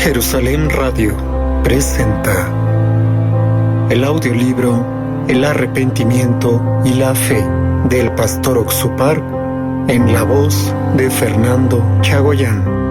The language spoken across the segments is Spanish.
Jerusalén Radio presenta el audiolibro El arrepentimiento y la fe del pastor Oxupar en la voz de Fernando Chagoyán.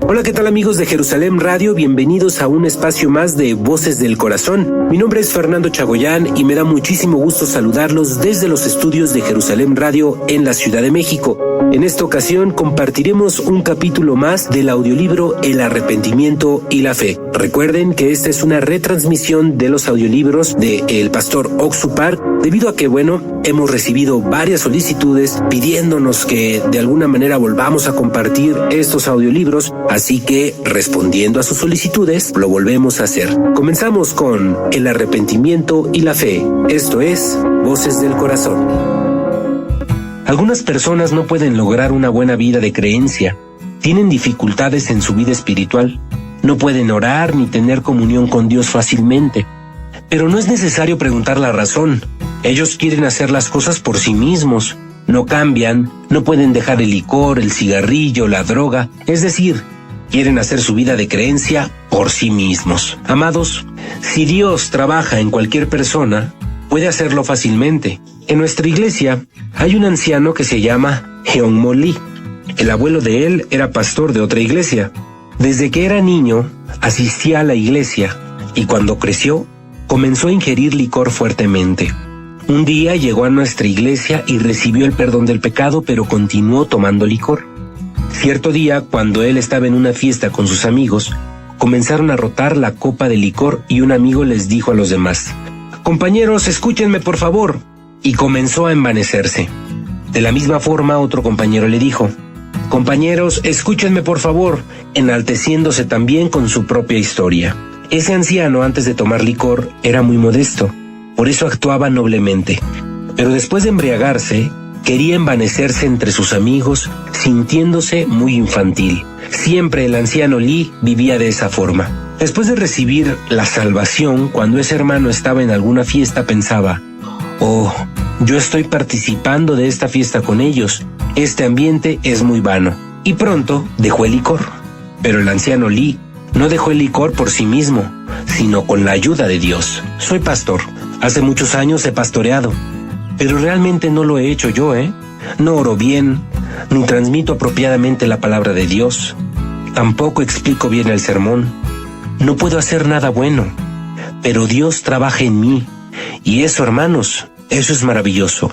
Hola, ¿qué tal amigos de Jerusalén Radio? Bienvenidos a un espacio más de Voces del Corazón. Mi nombre es Fernando Chagoyán y me da muchísimo gusto saludarlos desde los estudios de Jerusalén Radio en la Ciudad de México. En esta ocasión compartiremos un capítulo más del audiolibro El arrepentimiento y la fe. Recuerden que esta es una retransmisión de los audiolibros de el pastor Oxupar, debido a que, hemos recibido varias solicitudes pidiéndonos que de alguna manera volvamos a compartir estos audiolibros, así que respondiendo a sus solicitudes, lo volvemos a hacer. Comenzamos con El arrepentimiento y la fe. Esto es Voces del Corazón. Algunas personas no pueden lograr una buena vida de creencia. Tienen dificultades en su vida espiritual. No pueden orar ni tener comunión con Dios fácilmente. Pero no es necesario preguntar la razón. Ellos quieren hacer las cosas por sí mismos. No cambian, no pueden dejar el licor, el cigarrillo, la droga. Es decir, quieren hacer su vida de creencia por sí mismos. Amados, si Dios trabaja en cualquier persona, puede hacerlo fácilmente. En nuestra iglesia hay un anciano que se llama Heon Mo Lee. El abuelo de él era pastor de otra iglesia. Desde que era niño, asistía a la iglesia y cuando creció, comenzó a ingerir licor fuertemente. Un día llegó a nuestra iglesia y recibió el perdón del pecado, pero continuó tomando licor. Cierto día, cuando él estaba en una fiesta con sus amigos, comenzaron a rotar la copa de licor y un amigo les dijo a los demás: «Compañeros, escúchenme por favor», y comenzó a envanecerse. De la misma forma, otro compañero le dijo: «Compañeros, escúchenme por favor», enalteciéndose también con su propia historia. Ese anciano, antes de tomar licor, era muy modesto, por eso actuaba noblemente. Pero después de embriagarse, quería envanecerse entre sus amigos, sintiéndose muy infantil. Siempre el anciano Lee vivía de esa forma. Después de recibir la salvación, cuando ese hermano estaba en alguna fiesta, pensaba: «Oh, yo estoy participando de esta fiesta con ellos. Este ambiente es muy vano». Y pronto dejó el licor. Pero el anciano Lee no dejó el licor por sí mismo, sino con la ayuda de Dios. Soy pastor. Hace muchos años he pastoreado, pero realmente no lo he hecho yo, No oro bien, ni transmito apropiadamente la palabra de Dios. Tampoco explico bien el sermón. No puedo hacer nada bueno, pero Dios trabaja en mí. Y eso, hermanos, eso es maravilloso.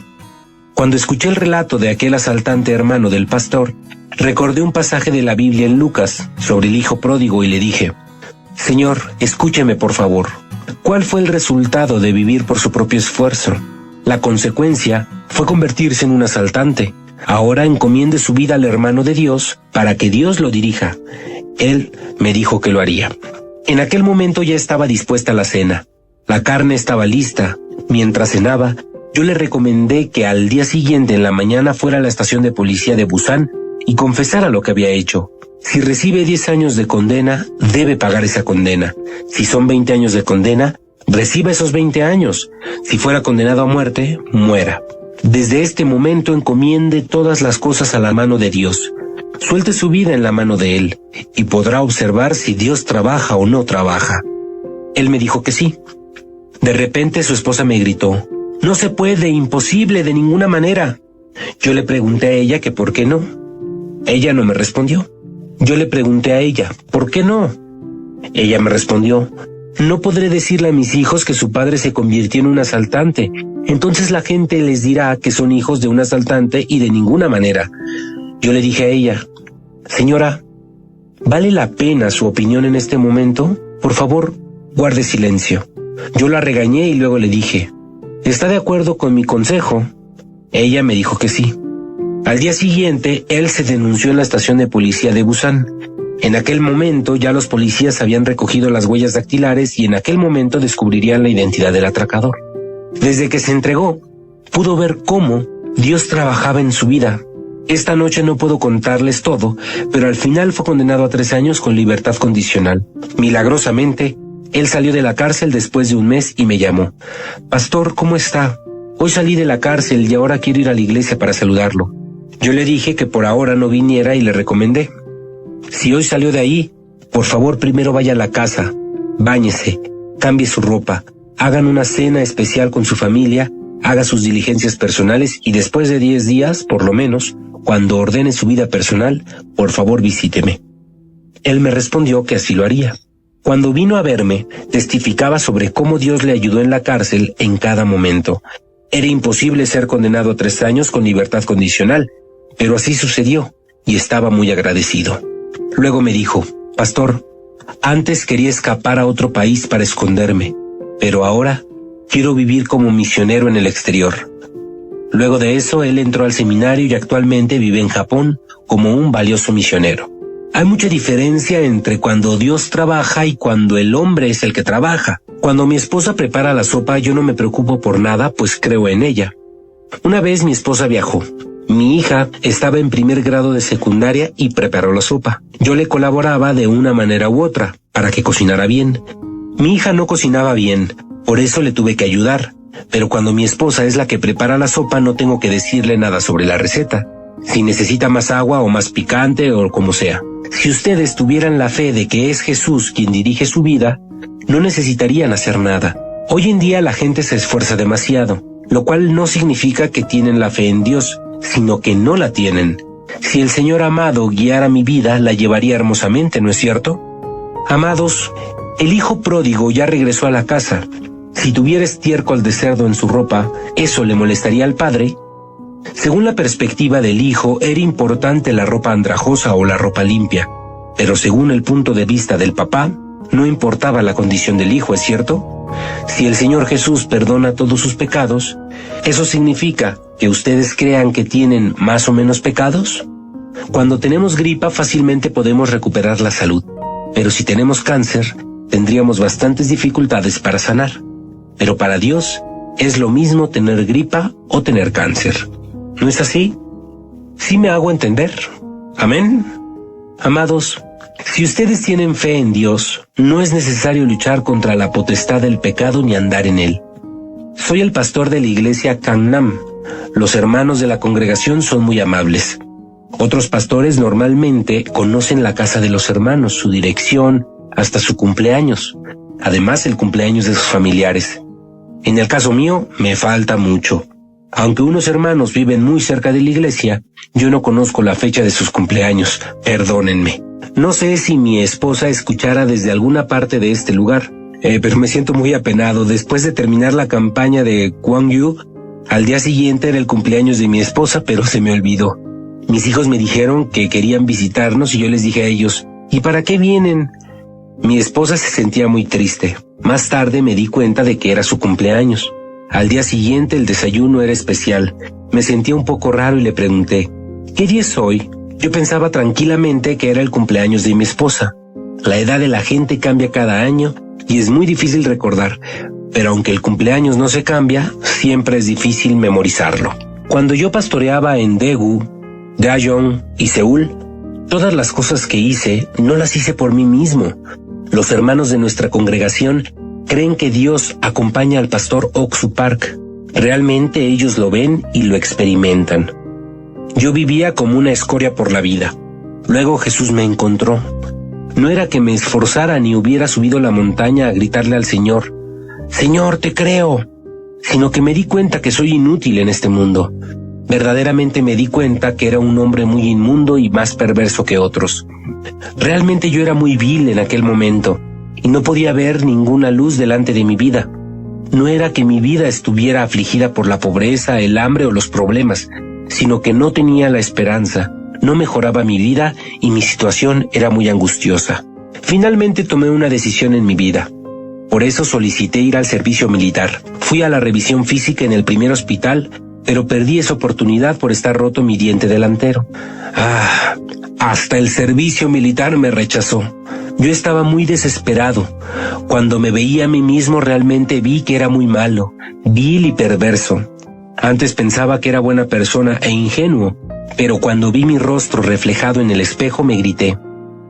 Cuando escuché el relato de aquel asaltante hermano del pastor, recordé un pasaje de la Biblia en Lucas sobre el hijo pródigo y le dije: «Señor, escúcheme por favor. ¿Cuál fue el resultado de vivir por su propio esfuerzo? La consecuencia fue convertirse en un asaltante. Ahora encomiende su vida al hermano de Dios para que Dios lo dirija». Él me dijo que lo haría. En aquel momento ya estaba dispuesta la cena. La carne estaba lista. Mientras cenaba, yo le recomendé que al día siguiente en la mañana fuera a la estación de policía de Busan y confesara lo que había hecho. Si recibe 10 años de condena, debe pagar esa condena. Si son 20 años de condena, reciba esos 20 años. Si fuera condenado a muerte, muera. Desde este momento encomiende todas las cosas a la mano de Dios. Suelte su vida en la mano de Él y podrá observar si Dios trabaja o no trabaja». Él me dijo que sí. De repente su esposa me gritó: «No se puede, imposible, de ninguna manera». Yo le pregunté a ella que por qué no. Ella no me respondió. Yo le pregunté a ella: «¿Por qué no?». Ella me respondió: «No podré decirle a mis hijos que su padre se convirtió en un asaltante. Entonces la gente les dirá que son hijos de un asaltante y de ninguna manera». Yo le dije a ella: «Señora, ¿vale la pena su opinión en este momento? Por favor, guarde silencio». Yo la regañé y luego le dije: «¿Está de acuerdo con mi consejo?». Ella me dijo que sí. Al día siguiente, él se denunció en la estación de policía de Busan. En aquel momento ya los policías habían recogido las huellas dactilares y en aquel momento descubrirían la identidad del atracador. Desde que se entregó, pudo ver cómo Dios trabajaba en su vida. Esta noche no puedo contarles todo, pero al final fue condenado a 3 años con libertad condicional. Milagrosamente, él salió de la cárcel después de un mes y me llamó: «Pastor, ¿cómo está? Hoy salí de la cárcel y ahora quiero ir a la iglesia para saludarlo». Yo le dije que por ahora no viniera y le recomendé: «Si hoy salió de ahí, Por favor, primero vaya a la casa, báñese, cambie su ropa, hagan una cena especial con su familia, haga sus diligencias personales y después de 10 días, por lo menos, cuando ordene su vida personal, por favor visíteme. Él me respondió que así lo haría. Cuando vino a verme, testificaba sobre cómo Dios le ayudó en la cárcel en cada momento. Era imposible ser condenado a 3 años con libertad condicional, pero así sucedió y estaba muy agradecido. Luego me dijo: Pastor, antes quería escapar a otro país para esconderme, pero ahora quiero vivir como misionero en el exterior. Luego de eso, él entró al seminario y actualmente vive en Japón como un valioso misionero. Hay mucha diferencia entre cuando Dios trabaja y cuando el hombre es el que trabaja. Cuando mi esposa prepara la sopa, yo no me preocupo por nada, pues creo en ella. Una vez mi esposa viajó. Mi hija estaba en 1er grado de secundaria y preparó la sopa. Yo le colaboraba de una manera u otra, para que cocinara bien. Mi hija no cocinaba bien, por eso le tuve que ayudar. Pero cuando mi esposa es la que prepara la sopa, no tengo que decirle nada sobre la receta. Si necesita más agua o más picante o como sea. Si ustedes tuvieran la fe de que es Jesús quien dirige su vida, no necesitarían hacer nada. Hoy en día la gente se esfuerza demasiado, lo cual no significa que tienen la fe en Dios, sino que no la tienen. Si el Señor amado guiara mi vida, la llevaría hermosamente, ¿no es cierto? Amados, el hijo pródigo ya regresó a la casa. Si tuviera estiércol de cerdo en su ropa, ¿eso le molestaría al padre? Según la perspectiva del hijo, era importante la ropa andrajosa o la ropa limpia, pero según el punto de vista del papá, no importaba la condición del hijo, ¿es cierto? Si el Señor Jesús perdona todos sus pecados, ¿eso significa que ustedes crean que tienen más o menos pecados? Cuando tenemos gripa fácilmente podemos recuperar la salud, pero si tenemos cáncer, tendríamos bastantes dificultades para sanar. Pero para Dios es lo mismo tener gripa o tener cáncer. ¿No es así? ¿Sí me hago entender? ¿Amén? Amados, si ustedes tienen fe en Dios, no es necesario luchar contra la potestad del pecado ni andar en él. Soy el pastor de la iglesia Gangnam. Los hermanos de la congregación son muy amables. Otros pastores normalmente conocen la casa de los hermanos, su dirección, hasta su cumpleaños. Además, el cumpleaños de sus familiares. En el caso mío, me falta mucho. Aunque unos hermanos viven muy cerca de la iglesia, yo no conozco la fecha de sus cumpleaños, perdónenme. No sé si mi esposa escuchara desde alguna parte de este lugar, pero me siento muy apenado. Después de terminar la campaña de Gwangju, al día siguiente era el cumpleaños de mi esposa, pero se me olvidó. Mis hijos me dijeron que querían visitarnos y yo les dije a ellos, ¿y para qué vienen? Mi esposa se sentía muy triste. Más tarde me di cuenta de que era su cumpleaños. Al día siguiente el desayuno era especial. Me sentía un poco raro y le pregunté, ¿qué día es hoy? Yo pensaba tranquilamente que era el cumpleaños de mi esposa. La edad de la gente cambia cada año y es muy difícil recordar, pero aunque el cumpleaños no se cambia, siempre es difícil memorizarlo. Cuando yo pastoreaba en Daegu, Daejeon y Seúl, todas las cosas que hice no las hice por mí mismo. Los hermanos de nuestra congregación creen que Dios acompaña al pastor Ok-Soo Park. Realmente ellos lo ven y lo experimentan. Yo vivía como una escoria por la vida. Luego Jesús me encontró. No era que me esforzara ni hubiera subido la montaña a gritarle al Señor, «Señor, te creo», sino que me di cuenta que soy inútil en este mundo. Verdaderamente me di cuenta que era un hombre muy inmundo y más perverso que otros. Realmente yo era muy vil en aquel momento y no podía ver ninguna luz delante de mi vida. No era que mi vida estuviera afligida por la pobreza, el hambre o los problemas, sino que no tenía la esperanza, no mejoraba mi vida y mi situación era muy angustiosa. Finalmente tomé una decisión en mi vida. Por eso solicité ir al servicio militar. Fui a la revisión física en el primer hospital, pero perdí esa oportunidad por estar roto mi diente delantero. Hasta el servicio militar me rechazó. Yo estaba muy desesperado. Cuando me veía a mí mismo realmente vi que era muy malo, vil y perverso. Antes pensaba que era buena persona e ingenuo, pero cuando vi mi rostro reflejado en el espejo me grité,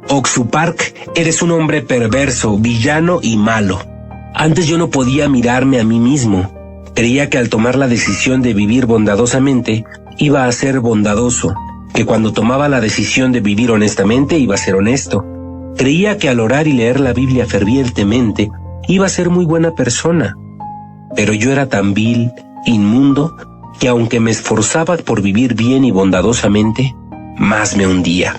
Ok-Soo Park, eres un hombre perverso, villano y malo. Antes yo no podía mirarme a mí mismo. Creía que al tomar la decisión de vivir bondadosamente, iba a ser bondadoso, que cuando tomaba la decisión de vivir honestamente iba a ser honesto. Creía que al orar y leer la Biblia fervientemente iba a ser muy buena persona, pero yo era tan vil, inmundo, que aunque me esforzaba por vivir bien y bondadosamente, más me hundía.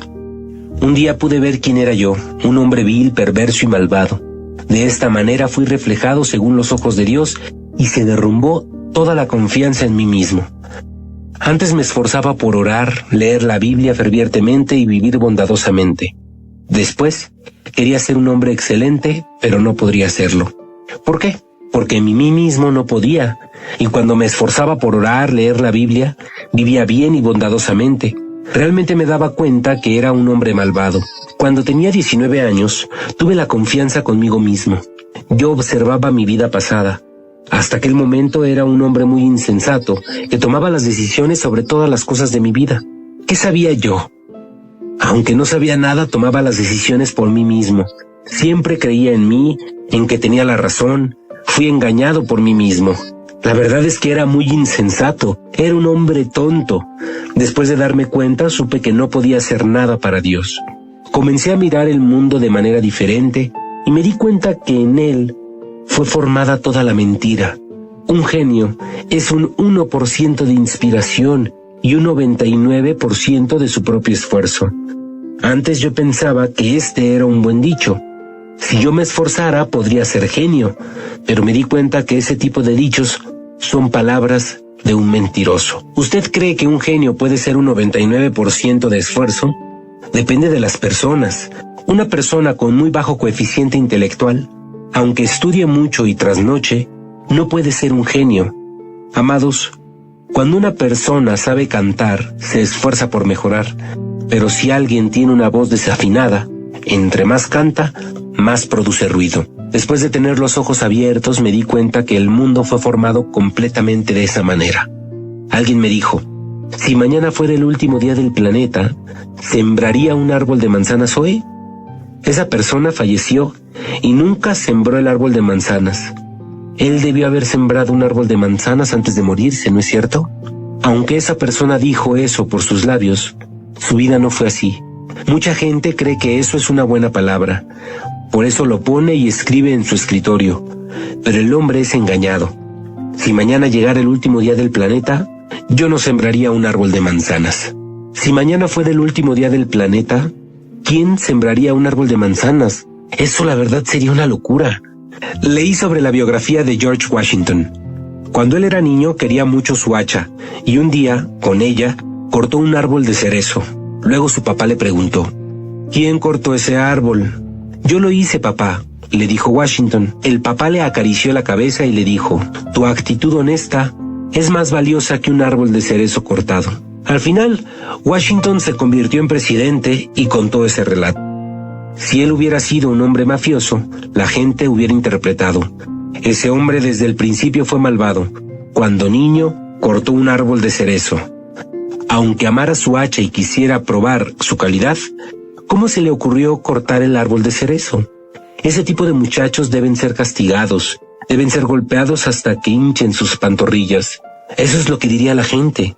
Un día pude ver quién era yo, un hombre vil, perverso y malvado. De esta manera fui reflejado según los ojos de Dios y se derrumbó toda la confianza en mí mismo. Antes me esforzaba por orar, leer la Biblia fervientemente y vivir bondadosamente. Después, quería ser un hombre excelente, pero no podría serlo. ¿Por qué? Porque en mí mismo no podía, y cuando me esforzaba por orar, leer la Biblia, vivía bien y bondadosamente. Realmente me daba cuenta que era un hombre malvado. Cuando tenía 19 años, tuve la confianza conmigo mismo. Yo observaba mi vida pasada. Hasta aquel momento era un hombre muy insensato, que tomaba las decisiones sobre todas las cosas de mi vida. ¿Qué sabía yo? Aunque no sabía nada, tomaba las decisiones por mí mismo. Siempre creía en mí, en que tenía la razón. Fui engañado por mí mismo. La verdad es que era muy insensato, era un hombre tonto. Después de darme cuenta, supe que no podía hacer nada para Dios. Comencé a mirar el mundo de manera diferente y me di cuenta que en él fue formada toda la mentira. Un genio es un 1% de inspiración y un 99% de su propio esfuerzo. Antes yo pensaba que este era un buen dicho. Si yo me esforzara, podría ser genio, pero me di cuenta que ese tipo de dichos son palabras de un mentiroso. ¿Usted cree que un genio puede ser un 99% de esfuerzo? Depende de las personas. Una persona con muy bajo coeficiente intelectual, aunque estudie mucho y trasnoche, no puede ser un genio. Amados, cuando una persona sabe cantar, se esfuerza por mejorar, pero si alguien tiene una voz desafinada, entre más canta, más produce ruido. Después de tener los ojos abiertos, me di cuenta que el mundo fue formado completamente de esa manera. Alguien me dijo, si mañana fuera el último día del planeta, ¿sembraría un árbol de manzanas hoy? Esa persona falleció y nunca sembró el árbol de manzanas. Él debió haber sembrado un árbol de manzanas antes de morirse, ¿no es cierto? Aunque esa persona dijo eso por sus labios, su vida no fue así. Mucha gente cree que eso es una buena palabra. Por eso lo pone y escribe en su escritorio. Pero el hombre es engañado. Si mañana llegara el último día del planeta, yo no sembraría un árbol de manzanas. Si mañana fuera el último día del planeta, ¿quién sembraría un árbol de manzanas? Eso la verdad sería una locura. Leí sobre la biografía de George Washington. Cuando él era niño quería mucho su hacha, y un día, con ella, cortó un árbol de cerezo. Luego su papá le preguntó, ¿quién cortó ese árbol? Yo lo hice, papá, le dijo Washington. El papá le acarició la cabeza y le dijo, tu actitud honesta es más valiosa que un árbol de cerezo cortado. Al final, Washington se convirtió en presidente y contó ese relato. Si él hubiera sido un hombre mafioso, la gente hubiera interpretado, ese hombre desde el principio fue malvado. Cuando niño, cortó un árbol de cerezo. Aunque amara su hacha y quisiera probar su calidad, ¿cómo se le ocurrió cortar el árbol de cerezo? Ese tipo de muchachos deben ser castigados, deben ser golpeados hasta que hinchen sus pantorrillas. Eso es lo que diría la gente.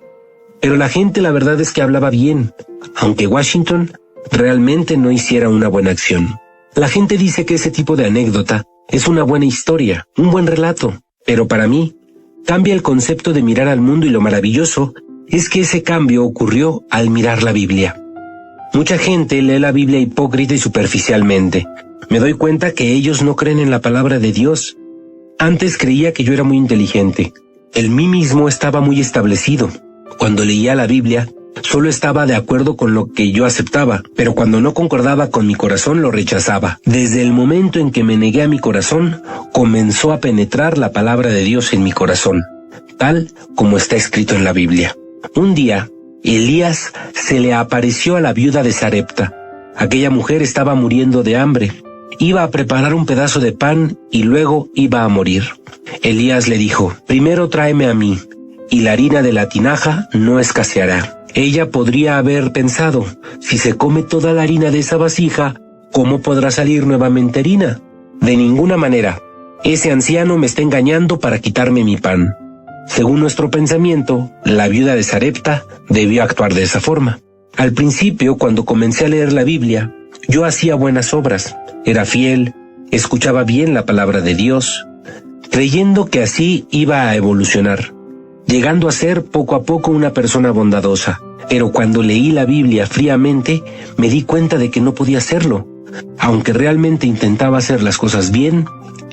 Pero la gente la verdad es que hablaba bien, aunque Washington realmente no hiciera una buena acción. La gente dice que ese tipo de anécdota es una buena historia, un buen relato, pero para mí, cambia el concepto de mirar al mundo y lo maravilloso es que ese cambio ocurrió al mirar la Biblia. Mucha gente lee la Biblia hipócrita y superficialmente. Me doy cuenta que ellos no creen en la palabra de Dios. Antes creía que yo era muy inteligente. El mí mismo estaba muy establecido. Cuando leía la Biblia, solo estaba de acuerdo con lo que yo aceptaba, pero cuando no concordaba con mi corazón lo rechazaba. Desde el momento en que me negué a mi corazón, comenzó a penetrar la palabra de Dios en mi corazón, tal como está escrito en la Biblia. Un día, Elías se le apareció a la viuda de Sarepta. Aquella mujer estaba muriendo de hambre. Iba a preparar un pedazo de pan y luego iba a morir. Elías le dijo, primero tráeme a mí, y la harina de la tinaja no escaseará. Ella podría haber pensado, si se come toda la harina de esa vasija, ¿cómo podrá salir nuevamente harina? De ninguna manera. Ese anciano me está engañando para quitarme mi pan. Según nuestro pensamiento, la viuda de Sarepta debió actuar de esa forma. Al principio, cuando comencé a leer la Biblia, Yo hacía buenas obras, era fiel, escuchaba bien la palabra de Dios, creyendo que así iba a evolucionar, llegando a ser poco a poco una persona bondadosa. Pero cuando leí la Biblia fríamente, me di cuenta de que no podía hacerlo. Aunque realmente intentaba hacer las cosas bien,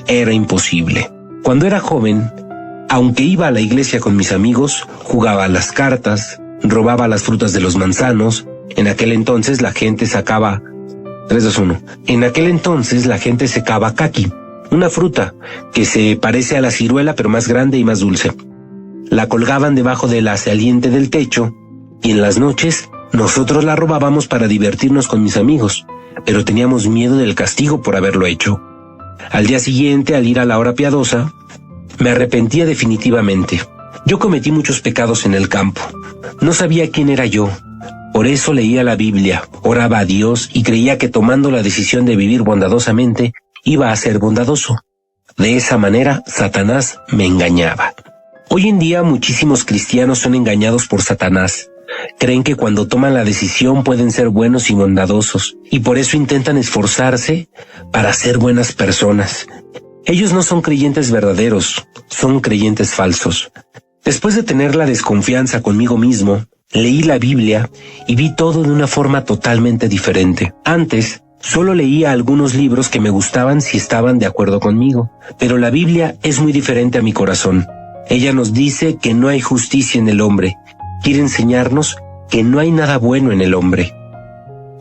era imposible. Cuando era joven, aunque iba a la iglesia con mis amigos, jugaba a las cartas, robaba las frutas de los manzanos. En aquel entonces la gente sacaba... 3, 2, 1. En aquel entonces la gente secaba caqui, una fruta que se parece a la ciruela pero más grande y más dulce. La colgaban debajo de la saliente del techo y en las noches nosotros la robábamos para divertirnos con mis amigos, pero teníamos miedo del castigo por haberlo hecho. Al día siguiente, al ir a la hora piadosa, me arrepentía definitivamente. Yo cometí muchos pecados en el campo. No sabía quién era yo. Por eso leía la Biblia, oraba a Dios y creía que tomando la decisión de vivir bondadosamente, iba a ser bondadoso. De esa manera, Satanás me engañaba. Hoy en día, muchísimos cristianos son engañados por Satanás. Creen que cuando toman la decisión pueden ser buenos y bondadosos, y por eso intentan esforzarse para ser buenas personas. Ellos no son creyentes verdaderos, son creyentes falsos. Después de tener la desconfianza conmigo mismo, leí la Biblia y vi todo de una forma totalmente diferente. Antes, solo leía algunos libros que me gustaban si estaban de acuerdo conmigo, pero la Biblia es muy diferente a mi corazón. Ella nos dice que no hay justicia en el hombre. Quiere enseñarnos que no hay nada bueno en el hombre.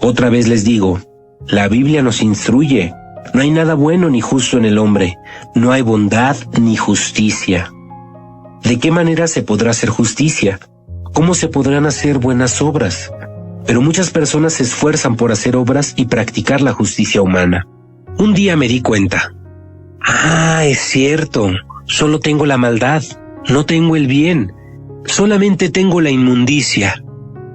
Otra vez les digo, la Biblia nos instruye. No hay nada bueno ni justo en el hombre. No hay bondad ni justicia. ¿De qué manera se podrá hacer justicia? ¿Cómo se podrán hacer buenas obras? Pero muchas personas se esfuerzan por hacer obras y practicar la justicia humana. Un día me di cuenta. Es cierto. Solo tengo la maldad. No tengo el bien. Solamente tengo la inmundicia.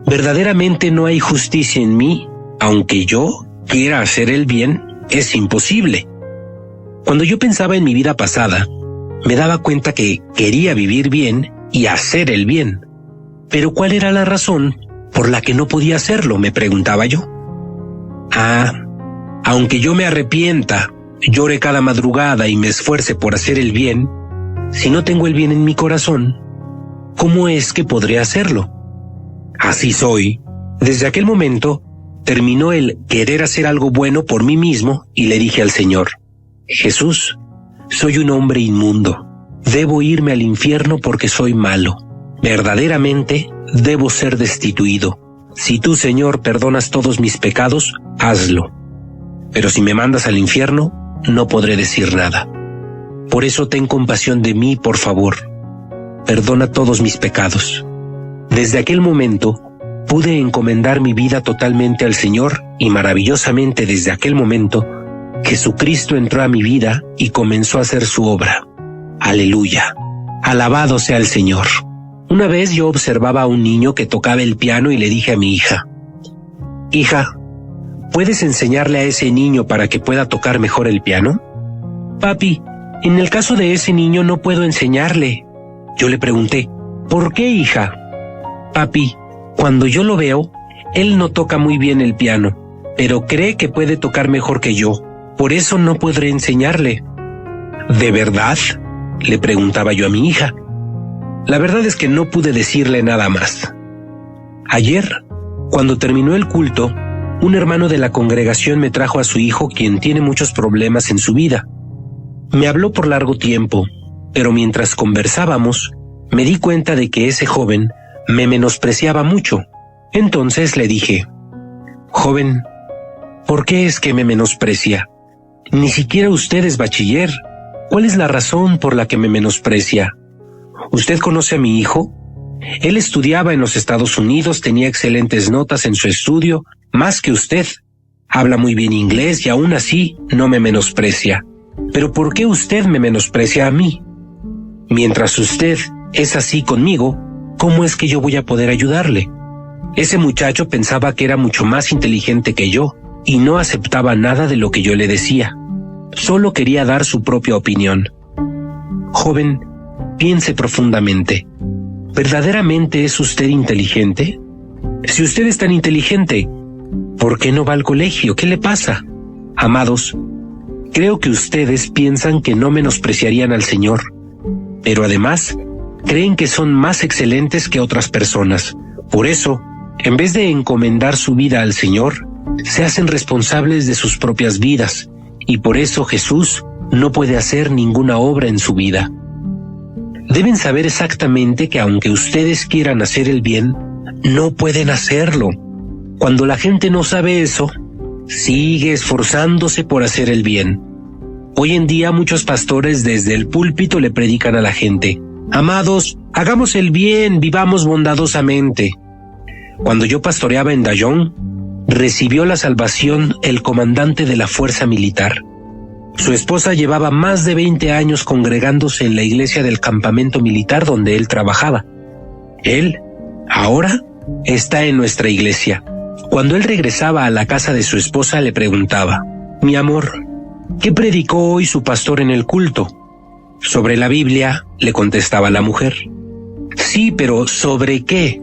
Verdaderamente no hay justicia en mí. Aunque yo quiera hacer el bien, es imposible. Cuando yo pensaba en mi vida pasada, me daba cuenta que quería vivir bien y hacer el bien. Pero ¿cuál era la razón por la que no podía hacerlo?, me preguntaba yo. Aunque yo me arrepienta, llore cada madrugada y me esfuerce por hacer el bien, si no tengo el bien en mi corazón, ¿cómo es que podré hacerlo? Así soy. Desde aquel momento, terminó el querer hacer algo bueno por mí mismo y le dije al Señor: Jesús, soy un hombre inmundo. Debo irme al infierno porque soy malo. Verdaderamente, debo ser destituido. Si tú, Señor, perdonas todos mis pecados, hazlo. Pero si me mandas al infierno, no podré decir nada. Por eso ten compasión de mí, por favor. Perdona todos mis pecados. Desde aquel momento, pude encomendar mi vida totalmente al Señor y maravillosamente desde aquel momento, Jesucristo entró a mi vida y comenzó a hacer su obra. Aleluya. Alabado sea el Señor. Una vez yo observaba a un niño que tocaba el piano y le dije a mi hija: Hija, ¿puedes enseñarle a ese niño para que pueda tocar mejor el piano? Papi, en el caso de ese niño no puedo enseñarle. Yo le pregunté: ¿por qué, hija? Papi, cuando yo lo veo, él no toca muy bien el piano, pero cree que puede tocar mejor que yo. Por eso no podré enseñarle. ¿De verdad?, le preguntaba yo a mi hija. La verdad es que no pude decirle nada más. Ayer, cuando terminó el culto, un hermano de la congregación me trajo a su hijo, quien tiene muchos problemas en su vida. Me habló por largo tiempo, pero mientras conversábamos, me di cuenta de que ese joven me menospreciaba mucho. Entonces le dije: Joven, ¿por qué es que me menosprecia? Ni siquiera usted es bachiller. ¿Cuál es la razón por la que me menosprecia? ¿Usted conoce a mi hijo? Él estudiaba en los Estados Unidos, tenía excelentes notas en su estudio, más que usted. Habla muy bien inglés y aún así no me menosprecia. ¿Pero por qué usted me menosprecia a mí? Mientras usted es así conmigo, ¿cómo es que yo voy a poder ayudarle? Ese muchacho pensaba que era mucho más inteligente que yo y no aceptaba nada de lo que yo le decía. Solo quería dar su propia opinión. Joven, piense profundamente. ¿Verdaderamente es usted inteligente? Si usted es tan inteligente, ¿Por qué no va al colegio? ¿Qué le pasa? Amados, creo que ustedes piensan que no menospreciarían al Señor, pero además creen que son más excelentes que otras personas. Por eso, en vez de encomendar su vida al Señor, se hacen responsables de sus propias vidas, y por eso Jesús no puede hacer ninguna obra en su vida. Deben saber exactamente que aunque ustedes quieran hacer el bien, no pueden hacerlo. Cuando la gente no sabe eso, sigue esforzándose por hacer el bien. Hoy en día muchos pastores desde el púlpito le predican a la gente: amados, hagamos el bien, vivamos bondadosamente. Cuando yo pastoreaba en Dayon, recibió la salvación el comandante de la fuerza militar. Su esposa llevaba más de 20 años congregándose en la iglesia del campamento militar donde él trabajaba. Él, ahora, está en nuestra iglesia. Cuando él regresaba a la casa de su esposa, le preguntaba: mi amor, ¿qué predicó hoy su pastor en el culto? Sobre la Biblia, le contestaba la mujer. Sí, pero ¿sobre qué?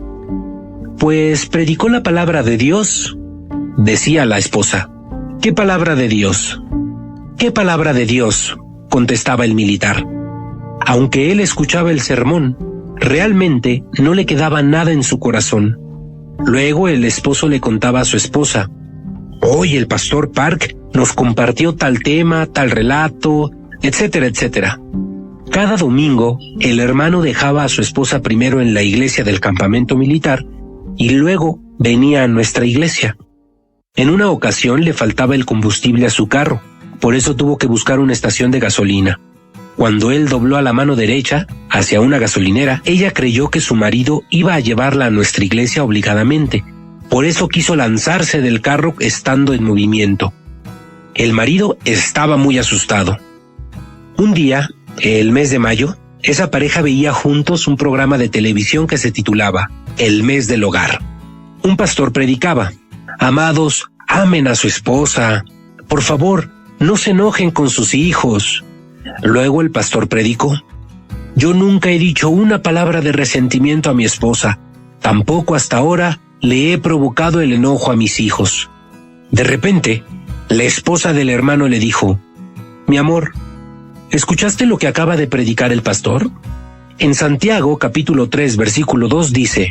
Pues predicó la palabra de Dios, decía la esposa. ¿Qué palabra de Dios? ¿Qué palabra de Dios?, contestaba el militar. Aunque él escuchaba el sermón, realmente no le quedaba nada en su corazón. Luego el esposo le contaba a su esposa: hoy el pastor Park nos compartió tal tema, tal relato, etcétera, etcétera. Cada domingo, el hermano dejaba a su esposa primero en la iglesia del campamento militar y luego venía a nuestra iglesia. En una ocasión le faltaba el combustible a su carro, por eso tuvo que buscar una estación de gasolina. Cuando él dobló a la mano derecha, hacia una gasolinera, ella creyó que su marido iba a llevarla a nuestra iglesia obligadamente. Por eso quiso lanzarse del carro estando en movimiento. El marido estaba muy asustado. Un día, el mes de mayo, esa pareja veía juntos un programa de televisión que se titulaba El Mes del Hogar. Un pastor predicaba: amados, amen a su esposa. Por favor, no se enojen con sus hijos. Luego el pastor predicó: yo nunca he dicho una palabra de resentimiento a mi esposa. Tampoco hasta ahora le he provocado el enojo a mis hijos. De repente, la esposa del hermano le dijo: mi amor, ¿escuchaste lo que acaba de predicar el pastor? En Santiago, capítulo 3, versículo 2 dice: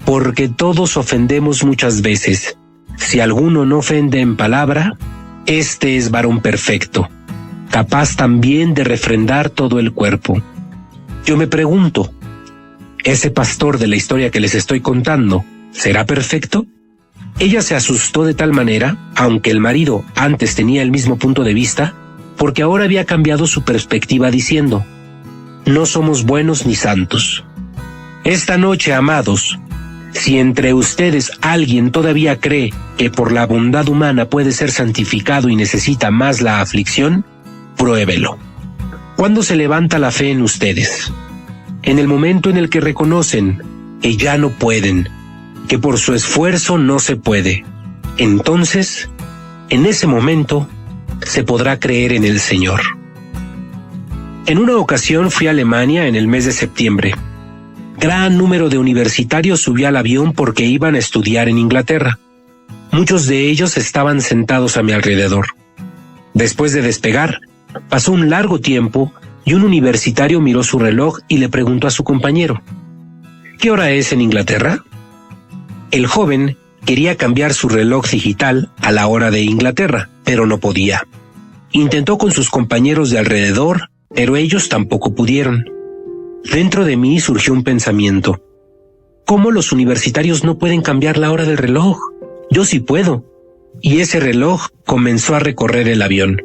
porque todos ofendemos muchas veces. Si alguno no ofende en palabra, este es varón perfecto, capaz también de refrendar todo el cuerpo. Yo me pregunto, ¿ese pastor de la historia que les estoy contando será perfecto? Ella se asustó de tal manera, aunque el marido antes tenía el mismo punto de vista, porque ahora había cambiado su perspectiva diciendo: no somos buenos ni santos. Esta noche, amados, si entre ustedes alguien todavía cree que por la bondad humana puede ser santificado y necesita más la aflicción, pruébelo. ¿Cuándo se levanta la fe en ustedes? En el momento en el que reconocen que ya no pueden, que por su esfuerzo no se puede. Entonces, en ese momento, se podrá creer en el Señor. En una ocasión fui a Alemania en el mes de septiembre. Gran número de universitarios subió al avión porque iban a estudiar en Inglaterra. Muchos de ellos estaban sentados a mi alrededor. Después de despegar, pasó un largo tiempo y un universitario miró su reloj y le preguntó a su compañero: ¿qué hora es en Inglaterra? El joven quería cambiar su reloj digital a la hora de Inglaterra, pero no podía. Intentó con sus compañeros de alrededor, pero ellos tampoco pudieron. Dentro de mí surgió un pensamiento: ¿cómo los universitarios no pueden cambiar la hora del reloj? Yo sí puedo. Y ese reloj comenzó a recorrer el avión.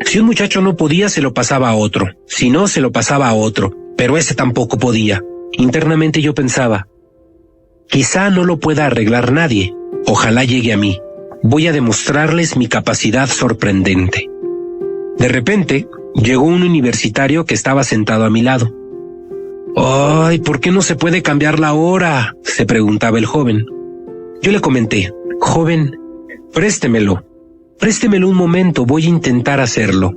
Si un muchacho no podía, se lo pasaba a otro. Si no, se lo pasaba a otro. Pero ese tampoco podía. Internamente yo pensaba: quizá no lo pueda arreglar nadie. Ojalá llegue a mí. Voy a demostrarles mi capacidad sorprendente. De repente, llegó un universitario que estaba sentado a mi lado. «Ay, ¿por qué no se puede cambiar la hora?», se preguntaba el joven. Yo le comenté: «Joven, préstemelo un momento, voy a intentar hacerlo».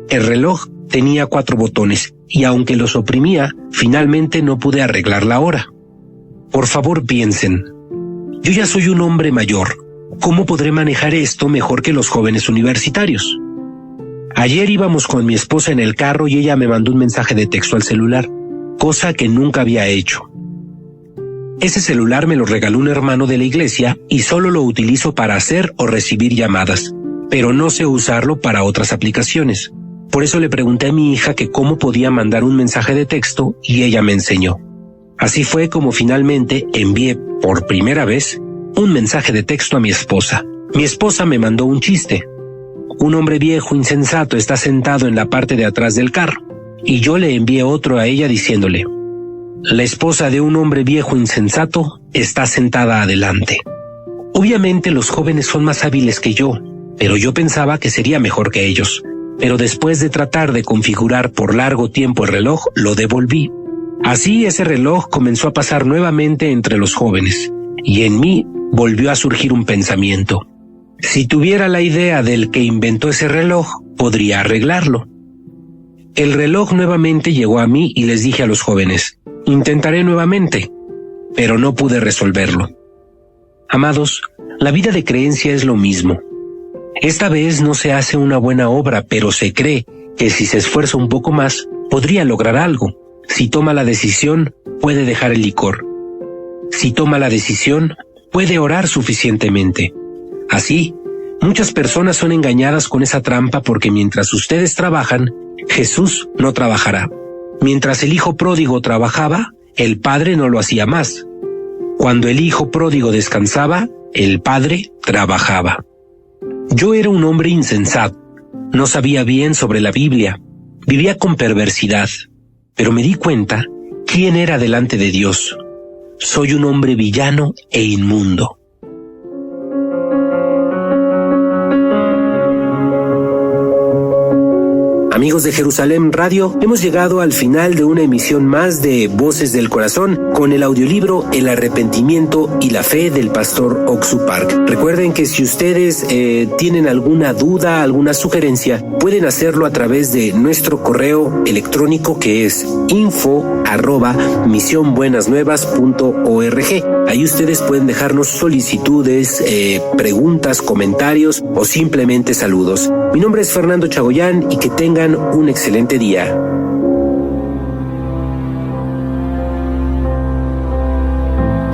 El reloj tenía 4 botones, y aunque los oprimía, finalmente no pude arreglar la hora. Por favor, piensen. Yo ya soy un hombre mayor, ¿cómo podré manejar esto mejor que los jóvenes universitarios? Ayer íbamos con mi esposa en el carro y ella me mandó un mensaje de texto al celular, cosa que nunca había hecho. Ese celular me lo regaló un hermano de la iglesia y solo lo utilizo para hacer o recibir llamadas, pero no sé usarlo para otras aplicaciones. Por eso le pregunté a mi hija que cómo podía mandar un mensaje de texto y ella me enseñó. Así fue como finalmente envié por primera vez un mensaje de texto a mi esposa. Mi esposa me mandó un chiste. Un hombre viejo insensato está sentado en la parte de atrás del carro, y yo le envié otro a ella diciéndole: la esposa de un hombre viejo insensato está sentada adelante. Obviamente los jóvenes son más hábiles que yo, pero yo pensaba que sería mejor que ellos. Pero después de tratar de configurar por largo tiempo el reloj, lo devolví. Así ese reloj comenzó a pasar nuevamente entre los jóvenes, y en mí volvió a surgir un pensamiento. Si tuviera la idea del que inventó ese reloj, podría arreglarlo. El reloj nuevamente llegó a mí y les dije a los jóvenes: intentaré nuevamente, pero no pude resolverlo. Amados, la vida de creencia es lo mismo. Esta vez no se hace una buena obra, pero se cree que si se esfuerza un poco más, podría lograr algo. Si toma la decisión, puede dejar el licor. Si toma la decisión, puede orar suficientemente. Así, muchas personas son engañadas con esa trampa porque mientras ustedes trabajan, Jesús no trabajará. Mientras el hijo pródigo trabajaba, el padre no lo hacía más. Cuando el hijo pródigo descansaba, el padre trabajaba. Yo era un hombre insensato, no sabía bien sobre la Biblia, vivía con perversidad, pero me di cuenta quién era delante de Dios. Soy un hombre villano e inmundo. Amigos de Jerusalem Radio, hemos llegado al final de una emisión más de Voces del Corazón con el audiolibro El Arrepentimiento y la Fe del pastor Oxu Park. Recuerden que si ustedes tienen alguna duda, alguna sugerencia, pueden hacerlo a través de nuestro correo electrónico que es info@misionbuenasnuevas.org. Ahí ustedes pueden dejarnos solicitudes, preguntas, comentarios o simplemente saludos. Mi nombre es Fernando Chagoyán y que tengan un excelente día.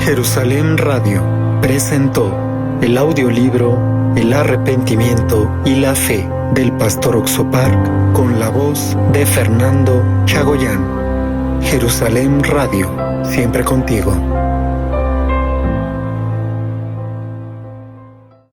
Jerusalem Radio presentó el audiolibro El Arrepentimiento y la Fe del pastor Oxu Park con la voz de Fernando Chagoyán. Jerusalem Radio, siempre contigo.